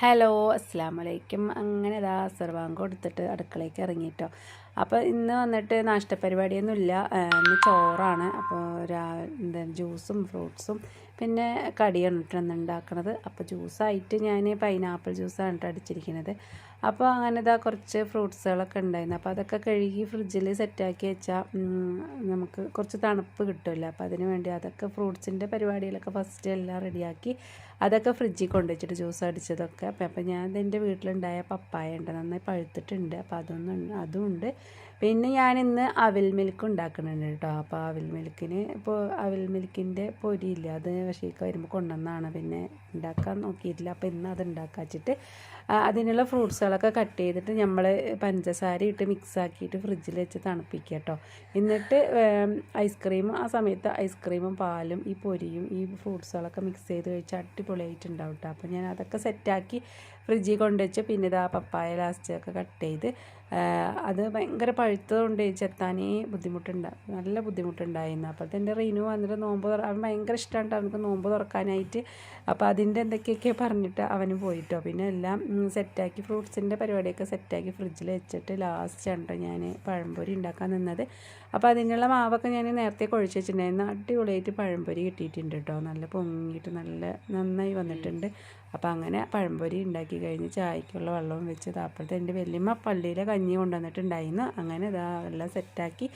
Hello അസ്സലാമലൈക്കും. അങ്ങനെ ഇതാ അസർ ബാങ്ക് കൊടുത്തിട്ട് അടുക്കളയ്ക്ക് ഇറങ്ങിയിട്ടോ. അപ്പോൾ ഇന്ന് വന്നിട്ട് നാഷ്ടപരിപാടിയൊന്നുമില്ല. ഇന്ന് ചോറാണ്. അപ്പോൾ എന്താ ജ്യൂസും ഫ്രൂട്ട്സും പിന്നെ കടിയാണ് ഇന്ന് ഉണ്ടാക്കുന്നത്. അപ്പോൾ ജ്യൂസായിട്ട് ഞാൻ പൈനാപ്പിൾ ജ്യൂസാണ് കേട്ടോ അടിച്ചിരിക്കുന്നത്. അപ്പോൾ അങ്ങനെ ഇതാ കുറച്ച് ഫ്രൂട്ട്സുകളൊക്കെ ഉണ്ടായിരുന്നു. അപ്പോൾ അതൊക്കെ കഴുകി ഫ്രിഡ്ജിൽ സെറ്റാക്കി വെച്ചാൽ നമുക്ക് കുറച്ച് തണുപ്പ് കിട്ടുമല്ലോ. അപ്പോൾ അതിന് വേണ്ടി അതൊക്കെ ഫ്രൂട്ട്സിൻ്റെ പരിപാടികളൊക്കെ ഫസ്റ്റ് എല്ലാം റെഡിയാക്കി അതൊക്കെ ഫ്രിഡ്ജിൽ കൊണ്ടുവച്ചിട്ട് ജ്യൂസ് അടിച്ചതൊക്കെ. അപ്പോൾ ഞാൻ എൻ്റെ വീട്ടിലുണ്ടായ പപ്പായ ഉണ്ട്, നന്നായി പഴുത്തിട്ടുണ്ട്. അപ്പോൾ അതും ഉണ്ട്. പിന്നെ ഞാനിന്ന് അവിൽ മിൽക്ക് ഉണ്ടാക്കുന്നുണ്ട് കേട്ടോ. അപ്പോൾ അവിൽ മിൽക്കിന് ഇപ്പോൾ അവിൽ മിൽക്കിൻ്റെ പൊരിയില്ല, അത് പക്ഷേക്ക് വരുമ്പോൾ കൊണ്ടുവന്നാണ്, പിന്നെ ഉണ്ടാക്കാൻ നോക്കിയിട്ടില്ല. അപ്പോൾ ഇന്ന് അത് ഉണ്ടാക്കാച്ചിട്ട് അതിനുള്ള ഫ്രൂട്ട്സുകളൊക്കെ കട്ട് ചെയ്തിട്ട് നമ്മൾ പഞ്ചസാര ഇട്ട് മിക്സാക്കിയിട്ട് ഫ്രിഡ്ജിൽ വെച്ച് തണുപ്പിക്കുക കേട്ടോ. എന്നിട്ട് ഐസ്ക്രീമും ആ സമയത്ത് ഐസ്ക്രീമും പാലും ഈ പൊരിയും ഈ ഫ്രൂട്ട്സുകളൊക്കെ മിക്സ് ചെയ്ത് കഴിച്ച് അടിപൊളിയായിട്ടുണ്ടാവും കേട്ടോ. അപ്പോൾ ഞാൻ അതൊക്കെ സെറ്റാക്കി ഫ്രിഡ്ജിൽ കൊണ്ടുവച്ച് പിന്നെ ഇതാ പപ്പായ ലാസ്റ്റൊക്കെ കട്ട് ചെയ്ത് അത് ഭയങ്കര പഴുത്തതുകൊണ്ട് ചെത്താനേ നല്ല ബുദ്ധിമുട്ടുണ്ടായിരുന്നു. അപ്പോൾ എൻ്റെ റീനു വന്നിട്ട് അവൻ ഭയങ്കര ഇഷ്ടമാണ് അവനക്ക് നോമ്പ് തുറക്കാനായിട്ട്. അപ്പോൾ അതിൻ്റെ എന്തൊക്കെയൊക്കെ പറഞ്ഞിട്ട് അവന് പോയിട്ടോ. പിന്നെ എല്ലാം സെറ്റാക്കി ഫ്രൂട്ട്സിൻ്റെ പരിപാടിയൊക്കെ സെറ്റാക്കി ഫ്രിഡ്ജിൽ വെച്ചിട്ട് ലാസ്റ്റാണ് കേട്ടോ ഞാൻ പഴംപൊരി ഉണ്ടാക്കാൻ നിന്നത്. അപ്പോൾ അതിനുള്ള മാവൊക്കെ ഞാൻ നേരത്തെ കുഴച്ച് വെച്ചിട്ടുണ്ടായിരുന്നു. അടിപൊളിയായിട്ട് പഴംപൊരി കിട്ടിയിട്ടുണ്ട് കേട്ടോ. നല്ല പൊങ്ങിയിട്ട് നന്നായി വന്നിട്ടുണ്ട്. അപ്പോൾ അങ്ങനെ പഴംപൊരി ഉണ്ടാക്കി കഴിഞ്ഞ് ചായക്കുള്ള വെള്ളവും വെച്ച് അപ്പോഴത്തെ എൻ്റെ വല്യമ്മ പള്ളിയിലെ കഞ്ഞി കൊണ്ടുവന്നിട്ടുണ്ടായിരുന്നു. അങ്ങനെ ഇതാ എല്ലാം സെറ്റാക്കി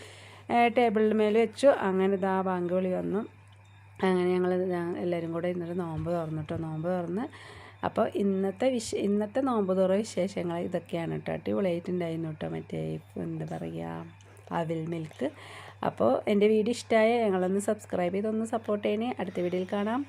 ടേബിളിന് മേലെ വെച്ചു. അങ്ങനെ ഇതാ ബാങ്ക് വിളി വന്നു. അങ്ങനെ ഞങ്ങൾ എല്ലാവരും കൂടെ ഇന്നലെ നോമ്പ് തുറന്ന് അപ്പോൾ ഇന്നത്തെ നോമ്പ് തുറ വിശേഷങ്ങൾ ഇതൊക്കെയാണ് കേട്ടോ. അടിപൊളിയായിട്ടുണ്ടായിരുന്നു കേട്ടോ. മറ്റേ എന്താ പറയുക, അവിൽ മിൽക്ക്. അപ്പോൾ എൻ്റെ വീഡിയോ ഇഷ്ടമായ ഞങ്ങളൊന്ന് സബ്സ്ക്രൈബ് ചെയ്തൊന്ന് സപ്പോർട്ട് ചെയ്യണേ. അടുത്ത വീഡിയോയിൽ കാണാം.